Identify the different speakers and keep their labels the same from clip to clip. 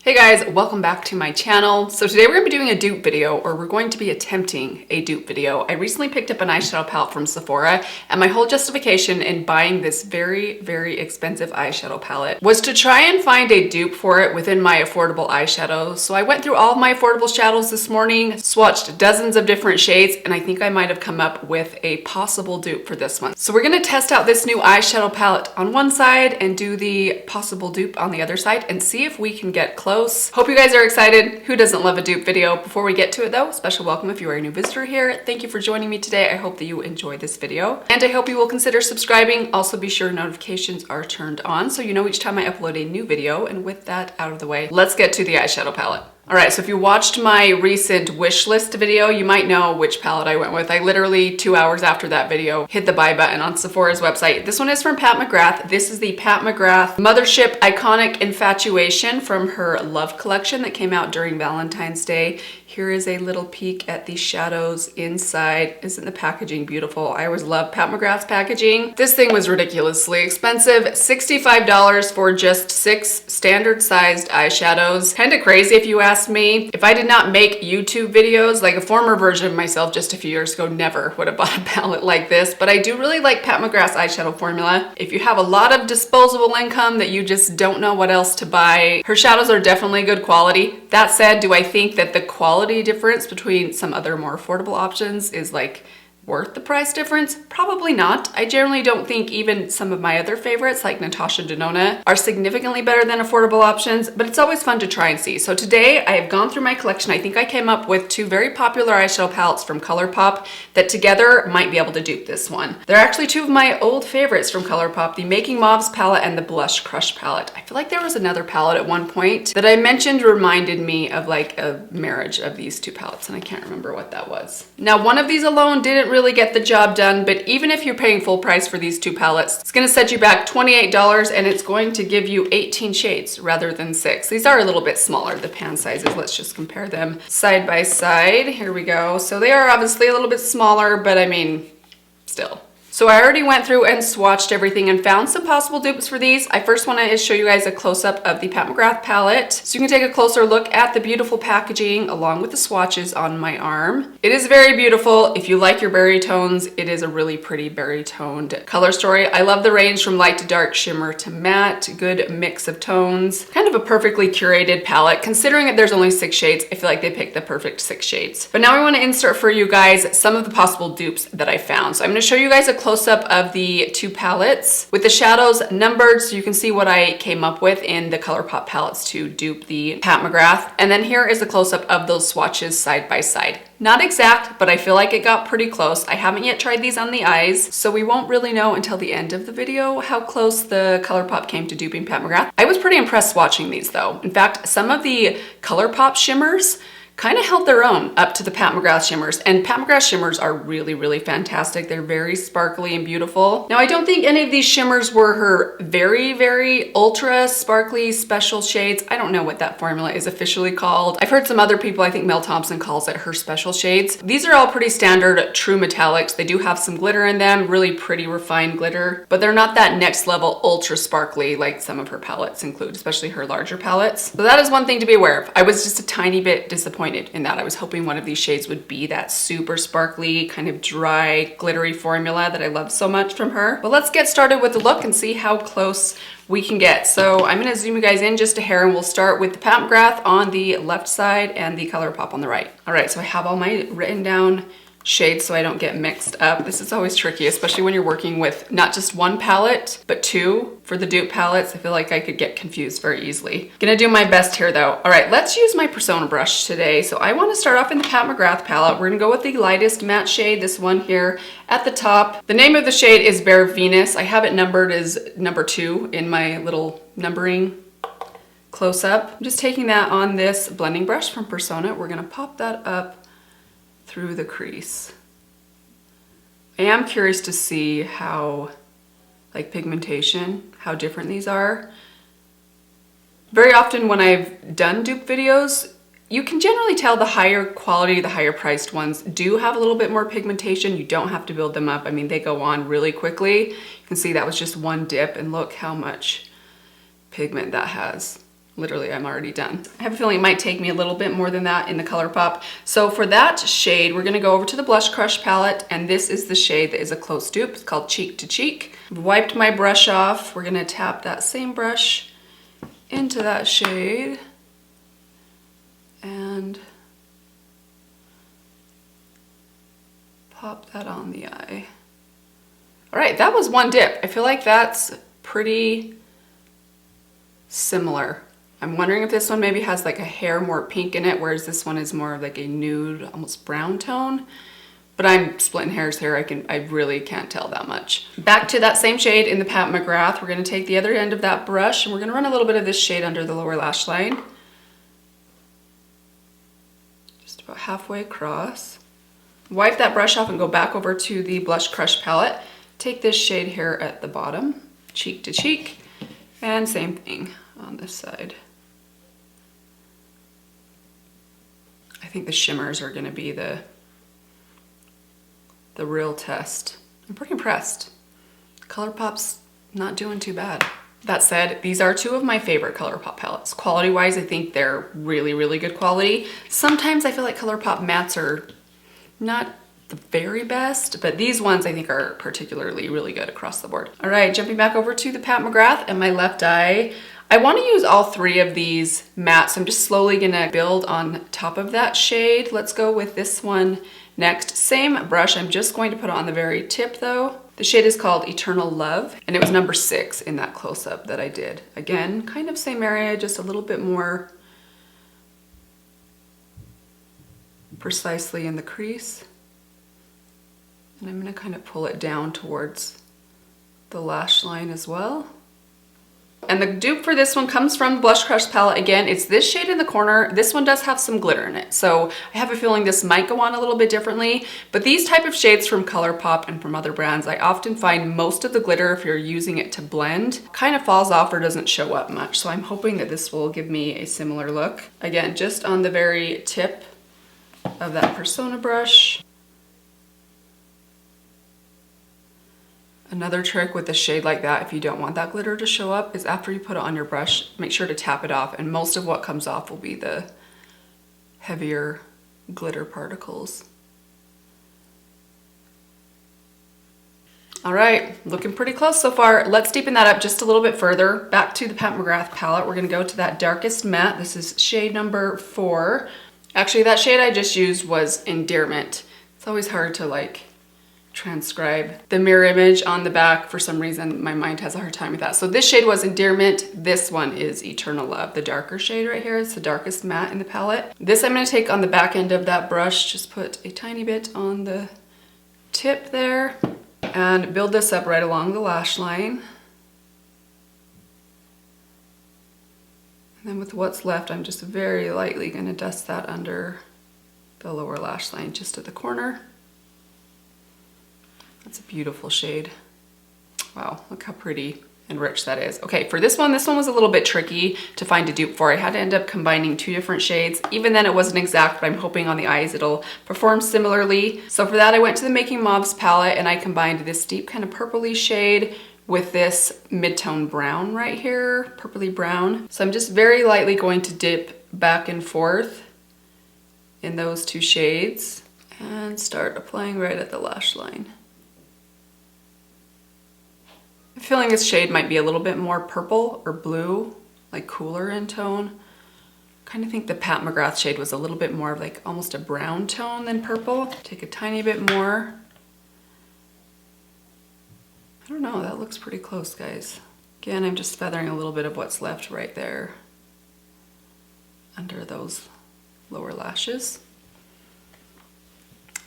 Speaker 1: Hey guys, welcome back to my channel. So today we're going to be doing a dupe video, or we're going to be attempting a dupe video. I recently picked up an eyeshadow palette from Sephora, and my whole justification in buying this very, very expensive eyeshadow palette was to try and find a dupe for it within my affordable eyeshadows. So I went through all of my affordable shadows this morning, swatched dozens of different shades, and I think I might have come up with a possible dupe for this one. So we're going to test out this new eyeshadow palette on one side and do the possible dupe on the other side and see if we can get close. Hope you guys are excited. Who doesn't love a dupe video? Before we get to it though, special welcome if you are a new visitor here. Thank you for joining me today. I hope that you enjoy this video, and I hope you will consider subscribing. Also be sure notifications are turned on so you know each time I upload a new video. And with that out of the way, let's get to the eyeshadow palette. Alright, so if you watched my recent wish list video, you might know which palette I went with. I literally 2 hours after that video hit the buy button on Sephora's website. This one is from Pat McGrath. This is the Pat McGrath Mothership Iconic Infatuation from her Love collection that came out during Valentine's Day. Here is a little peek at the shadows inside. Isn't the packaging beautiful? I always love Pat McGrath's packaging. This thing was ridiculously expensive. $65 for just 6 standard sized eyeshadows. Kinda crazy if you ask me. If I did not make YouTube videos, like a former version of myself just a few years ago, never would have bought a palette like this. But I do really like Pat McGrath's eyeshadow formula. If you have a lot of disposable income that you just don't know what else to buy, her shadows are definitely good quality. That said, do I think that the quality difference between some other more affordable options is like worth the price difference? Probably not. I generally don't think even some of my other favorites like Natasha Denona are significantly better than affordable options, but it's always fun to try and see. So today I have gone through my collection. I think I came up with 2 very popular eyeshadow palettes from Colourpop that together might be able to dupe this one. They're actually 2 of my old favorites from Colourpop, the Making Mauves palette and the Blush Crush palette. I feel like there was another palette at one point that I mentioned reminded me of like a marriage of these 2 palettes, and I can't remember what that was. Now, one of these alone didn't really get the job done, but even if you're paying full price for these 2 palettes, it's going to set you back $28, and it's going to give you 18 shades rather than 6. These are a little bit smaller, the pan sizes. Let's just compare them side by side. Here we go. So they are obviously a little bit smaller, but I mean, still. So I already went through and swatched everything and found some possible dupes for these. I first want to show you guys a close-up of the Pat McGrath palette so you can take a closer look at the beautiful packaging along with the swatches on my arm. It is very beautiful. If you like your berry tones, it is a really pretty berry toned color story. I love the range from light to dark, shimmer to matte, good mix of tones. Kind of a perfectly curated palette. Considering that there's only 6 shades, I feel like they picked the perfect 6 shades. But now I want to insert for you guys some of the possible dupes that I found. So I'm going to show you guys a close-up of the 2 palettes with the shadows numbered so you can see what I came up with in the Colourpop palettes to dupe the Pat McGrath. And then here is a close-up of those swatches side by side. Not exact, but I feel like it got pretty close. I haven't yet tried these on the eyes, so we won't really know until the end of the video how close the Colourpop came to duping Pat McGrath. I was pretty impressed swatching these though. In fact, some of the Colourpop shimmers kind of held their own up to the Pat McGrath shimmers, and Pat McGrath shimmers are really, really fantastic. They're very sparkly and beautiful. Now, I don't think any of these shimmers were her very, very ultra sparkly special shades. I don't know what that formula is officially called. I've heard some other people, I think Mel Thompson calls it her special shades. These are all pretty standard true metallics. They do have some glitter in them, really pretty refined glitter, but they're not that next level ultra sparkly like some of her palettes include, especially her larger palettes. So that is one thing to be aware of. I was just a tiny bit disappointed in that. I was hoping one of these shades would be that super sparkly, kind of dry, glittery formula that I love so much from her. But let's get started with the look and see how close we can get. So I'm going to zoom you guys in just a hair, and we'll start with the Pat McGrath on the left side and the Colourpop on the right. All right, so I have all my written down shades so I don't get mixed up. This is always tricky, especially when you're working with not just 1 palette, but 2 for the dupe palettes. I feel like I could get confused very easily. Gonna do my best here though. All right, let's use my Persona brush today. So I want to start off in the Pat McGrath palette. We're gonna go with the lightest matte shade, this one here at the top. The name of the shade is Bare Venus. I have it numbered as number 2 in my little numbering close-up. I'm just taking that on this blending brush from Persona. We're gonna pop that up through the crease. I am curious to see how, like pigmentation, how different these are. Very often when I've done dupe videos, you can generally tell the higher quality, the higher priced ones do have a little bit more pigmentation. You don't have to build them up. I mean, they go on really quickly. You can see that was just 1 dip, and look how much pigment that has literally I'm already done. I have a feeling it might take me a little bit more than that in the Colourpop. So for that shade, we're gonna go over to the Blush Crush palette, and this is the shade that is a close dupe. It's called Cheek to Cheek. I've wiped my brush off. We're gonna tap that same brush into that shade and pop that on the eye. All right, that was one dip. I feel like that's pretty similar. I'm wondering if this one maybe has like a hair more pink in it, whereas this one is more of like a nude, almost brown tone. But I'm splitting hairs here. I really can't tell that much. Back to that same shade in the Pat McGrath. We're gonna take the other end of that brush and we're gonna run a little bit of this shade under the lower lash line. Just about halfway across. Wipe that brush off and go back over to the Blush Crush palette. Take this shade here at the bottom, Cheek to Cheek, and same thing on this side. I think the shimmers are gonna be the real test. I'm pretty impressed. Colourpop's not doing too bad. That said, these are two of my favorite Colourpop palettes. Quality-wise, I think they're really, really good quality. Sometimes I feel like Colourpop mattes are not the very best, but these ones I think are particularly really good across the board. All right, jumping back over to the Pat McGrath and my left eye. I want to use all three of these mattes, so I'm just slowly gonna build on top of that shade. Let's go with this one next. Same brush, I'm just going to put it on the very tip though. The shade is called Eternal Love, and it was number 6 in that close-up that I did. Again, kind of same area, just a little bit more precisely in the crease. And I'm gonna kind of pull it down towards the lash line as well. And the dupe for this one comes from the Blush Crush palette. Again, it's this shade in the corner. This one does have some glitter in it, so I have a feeling this might go on a little bit differently. But these type of shades from Colourpop and from other brands, I often find most of the glitter, if you're using it to blend, kind of falls off or doesn't show up much. So I'm hoping that this will give me a similar look. Again, just on the very tip of that Persona brush. Another trick with a shade like that, if you don't want that glitter to show up, is after you put it on your brush, make sure to tap it off, and most of what comes off will be the heavier glitter particles. All right, looking pretty close so far. Let's deepen that up just a little bit further. Back to the Pat McGrath palette, we're gonna go to that darkest matte. This is shade number 4. Actually, that shade I just used was Endearment. It's always hard to like transcribe the mirror image on the back. For some reason, my mind has a hard time with that. So this shade was Endearment. This one is Eternal Love. The darker shade right here is the darkest matte in the palette. This I'm gonna take on the back end of that brush, just put a tiny bit on the tip there and build this up right along the lash line. And then with what's left, I'm just very lightly gonna dust that under the lower lash line, just at the corner. That's a beautiful shade. Wow, look how pretty and rich that is. Okay, for this one was a little bit tricky to find a dupe for. I had to end up combining 2 different shades. Even then it wasn't exact, but I'm hoping on the eyes it'll perform similarly. So for that I went to the Making Mobs palette and I combined this deep kind of purpley shade with this mid-tone brown right here, purpley brown. So I'm just very lightly going to dip back and forth in those 2 shades and start applying right at the lash line. I'm feeling this shade might be a little bit more purple or blue, like cooler in tone. I kind of think the Pat McGrath shade was a little bit more of like almost a brown tone than purple. Take a tiny bit more. I don't know, that looks pretty close, guys. Again, I'm just feathering a little bit of what's left right there under those lower lashes.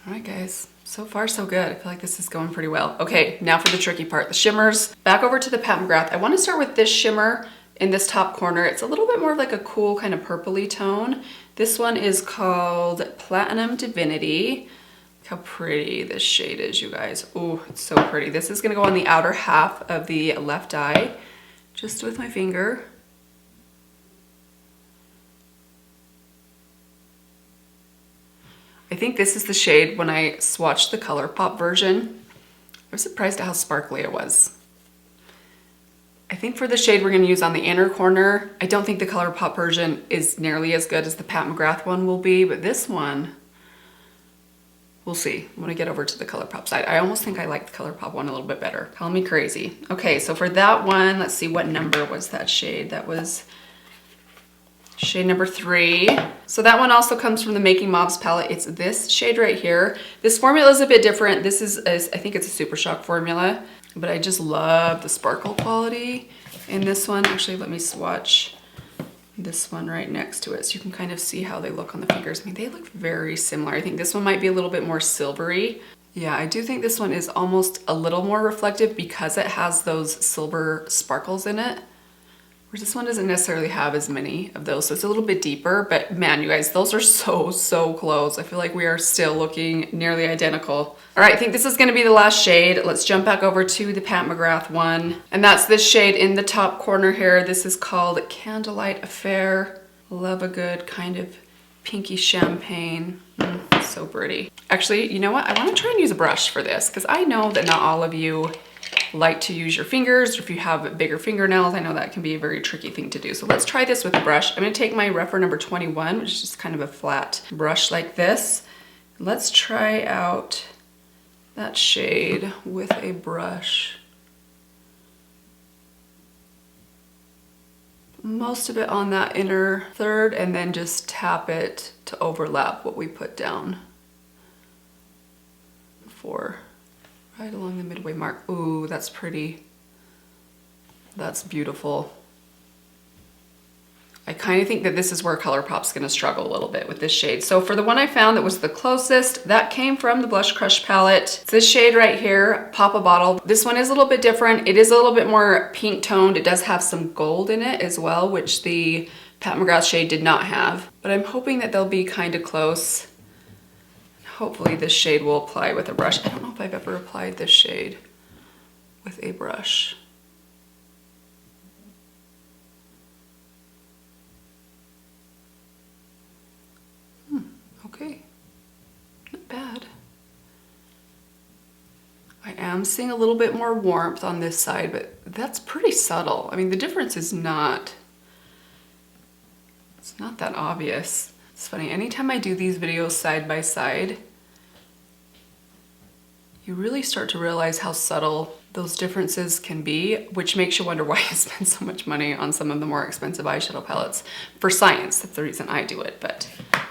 Speaker 1: All right, guys. So far, so good. I feel like this is going pretty well. Okay, now for the tricky part, the shimmers. Back over to the Pat McGrath. I want to start with this shimmer in this top corner. It's a little bit more of like a cool kind of purpley tone. This one is called Platinum Divinity. Look how pretty this shade is, you guys. Oh, it's so pretty. This is gonna go on the outer half of the left eye, just with my finger. I think this is the shade when I swatched the Colourpop version. I was surprised at how sparkly it was. I think for the shade we're gonna use on the inner corner, I don't think the Colourpop version is nearly as good as the Pat McGrath one will be, but this one, we'll see when I get over to the Colourpop side. I almost think I like the Colourpop one a little bit better. Call me crazy. Okay, so for that one, let's see, what number was that shade? That was shade number 3. So that one also comes from the Making Mobs palette. It's this shade right here. This formula is a bit different. This is, I think it's a Super Shock formula, but I just love the sparkle quality in this one. Actually, let me swatch this one right next to it so you can kind of see how they look on the fingers. I mean, they look very similar. I think this one might be a little bit more silvery. Yeah, I do think this one is almost a little more reflective because it has those silver sparkles in it. Whereas this one doesn't necessarily have as many of those, so it's a little bit deeper, but man, you guys, those are so close. I feel like we are still looking nearly identical. All right, I think this is gonna be the last shade. Let's jump back over to the Pat McGrath one, and that's this shade in the top corner here. This is called Candlelight Affair. Love a good kind of pinky champagne. So pretty. Actually, you know what? I wanna try and use a brush for this, because I know that not all of you like to use your fingers, or if you have bigger fingernails, I know that can be a very tricky thing to do. So let's try this with a brush. I'm gonna take my Rephr number 21, which is just kind of a flat brush like this. Let's try out that shade with a brush. Most of it on that inner third, and then just tap it to overlap what we put down before. Right along the midway mark. Ooh, that's pretty. That's beautiful. I kind of think that this is where Colourpop's gonna struggle a little bit with this shade. So for the one I found that was the closest, that came from the Blush Crush palette. It's this shade right here, Pop a Bottle. This one is a little bit different. It is a little bit more pink toned. It does have some gold in it as well, which the Pat McGrath shade did not have. But I'm hoping that they'll be kind of close. Hopefully this shade will apply with a brush. I don't know if I've ever applied this shade with a brush. Okay, not bad. I am seeing a little bit more warmth on this side, but that's pretty subtle. I mean, the difference is not, it's not that obvious. It's funny, anytime I do these videos side by side, you really start to realize how subtle those differences can be, which makes you wonder why I spend so much money on some of the more expensive eyeshadow palettes. For science, that's the reason I do it, but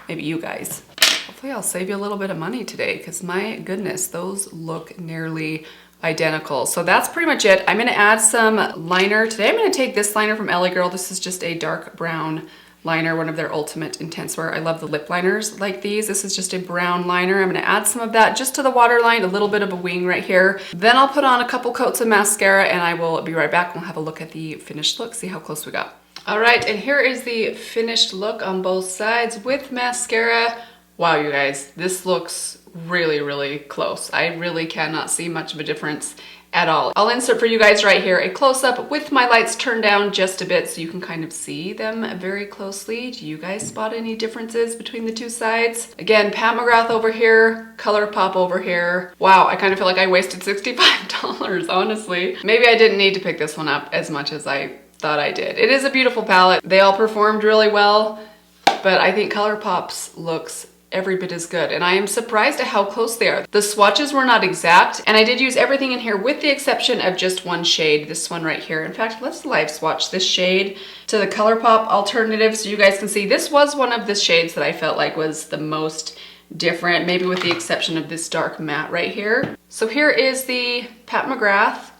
Speaker 1: maybe you guys. Hopefully I'll save you a little bit of money today, because my goodness, those look nearly identical. So that's pretty much it. I'm gonna add some liner. Today I'm gonna take this liner from LA Girl. This is just a dark brown liner, one of their ultimate intense wear. I love the lip liners like these. This is just a brown liner. I'm gonna add some of that just to the waterline, a little bit of a wing right here. Then I'll put on a couple coats of mascara and I will be right back. We'll have a look at the finished look, see how close we got. All right, and here is the finished look on both sides with mascara. Wow, you guys, this looks really close. I really cannot see much of a difference at all. I'll insert for you guys right here a close-up with my lights turned down just a bit so you can kind of see them very closely. Do you guys spot any differences between the two sides? Again, Pat McGrath over here, Colourpop over here. Wow, I kind of feel like I wasted $65, honestly. Maybe I didn't need to pick this one up as much as I thought I did. It is a beautiful palette. They all performed really well, but I think Colourpop's looks every bit as good, and I am surprised at how close they are. The swatches were not exact, and I did use everything in here with the exception of just one shade, this one right here. In fact, let's live swatch this shade to the Colourpop alternative so you guys can see. This was one of the shades that I felt like was the most different, maybe with the exception of this dark matte right here. So here is the Pat McGrath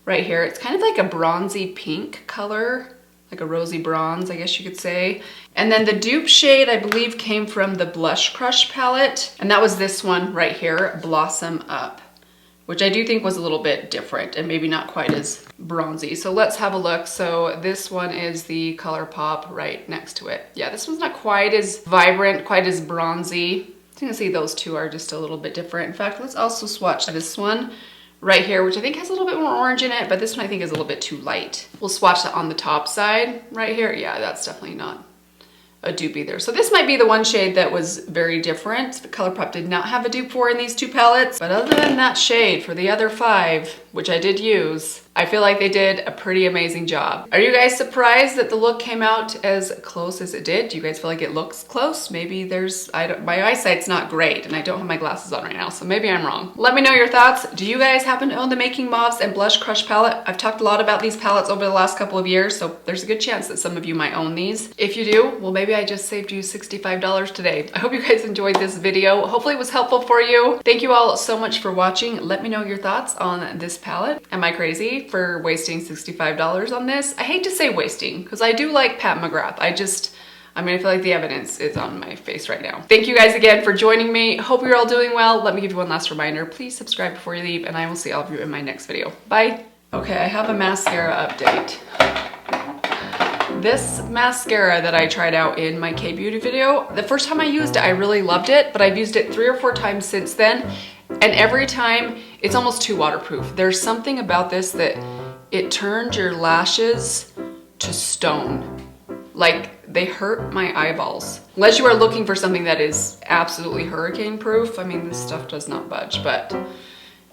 Speaker 1: right here. It's kind of like a bronzy pink color, like a rosy bronze, I guess you could say. And then the dupe shade, I believe, came from the Blush Crush palette. And that was this one right here, Blossom Up, which I do think was a little bit different and maybe not quite as bronzy. So let's have a look. So this one is the Colourpop right next to it. Yeah, this one's not quite as vibrant, quite as bronzy. So you can see those two are just a little bit different. In fact, let's also swatch this one right here, which I think has a little bit more orange in it, but this one I think is a little bit too light. We'll swatch that on the top side right here. Yeah, that's definitely not a dupe either. So this might be the one shade that was very different. The Colourpop did not have a dupe for in these two palettes, but other than that shade, for the other 5, which I did use, I feel like they did a pretty amazing job. Are you guys surprised that the look came out as close as it did? Do you guys feel like it looks close? Maybe my eyesight's not great and I don't have my glasses on right now, so maybe I'm wrong. Let me know your thoughts. Do you guys happen to own the Making Mauves and Blush Crush palette? I've talked a lot about these palettes over the last couple of years, so there's a good chance that some of you might own these. If you do, well, maybe I just saved you $65 today. I hope you guys enjoyed this video. Hopefully it was helpful for you. Thank you all so much for watching. Let me know your thoughts on this palette. Am I crazy for wasting $65 on this? I hate to say wasting, because I do like Pat McGrath. I feel like the evidence is on my face right now. Thank you guys again for joining me. Hope you're all doing well. Let me give you one last reminder. Please subscribe before you leave, and I will see all of you in my next video. Bye. Okay, I have a mascara update. This mascara that I tried out in my K-Beauty video, the first time I used it, I really loved it, but I've used it 3 or 4 times since then, and every time it's almost too waterproof. There's something about this that it turned your lashes to stone. Like, they hurt my eyeballs. Unless you are looking for something that is absolutely hurricane proof, I mean, this stuff does not budge, but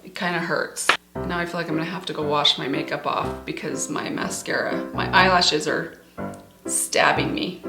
Speaker 1: it kind of hurts. Now I feel like I'm gonna have to go wash my makeup off because my eyelashes are stabbing me.